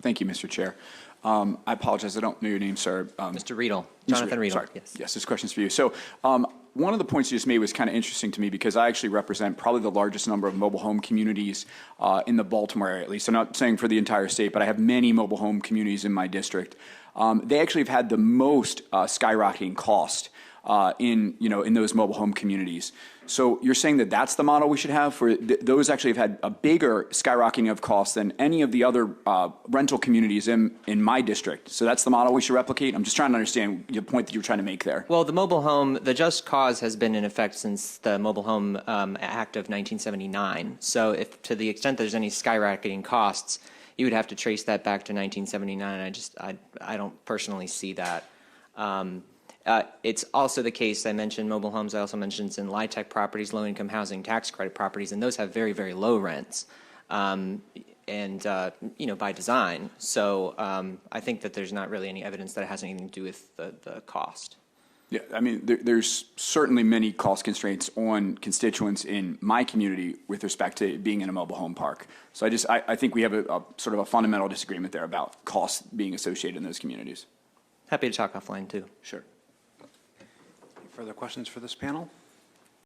Thank you, Mr. Chair. I apologize. I don't know your name, sir. Mr. Riedel, Jonathan Riedel. Sorry. Yes. Yes, this question's for you. So one of the points you just made was kind of interesting to me because I actually represent probably the largest number of mobile home communities in the Baltimore area, at least. I'm not saying for the entire state, but I have many mobile home communities in my district. They actually have had the most skyrocketing cost in those mobile home communities. So you're saying that that's the model we should have for those actually have had a bigger skyrocketing of costs than any of the other rental communities in my district. So that's the model we should replicate. I'm just trying to understand the point that you're trying to make there. Well, the just cause has been in effect since the Mobile Home Act of 1979. So if to the extent there's any skyrocketing costs, you would have to trace that back to 1979. I don't personally see that. It's also the case, I mentioned mobile homes, I also mentioned it's in LIHTC properties, low-income housing tax credit properties, and those have very, very low rents, by design. So I think that there's not really any evidence that it has anything to do with the cost. Yeah, I mean, there's certainly many cost constraints on constituents in my community with respect to being in a mobile home park. So I think we have a sort of a fundamental disagreement there about costs being associated in those communities. Happy to talk offline, too. Sure. Further questions for this panel?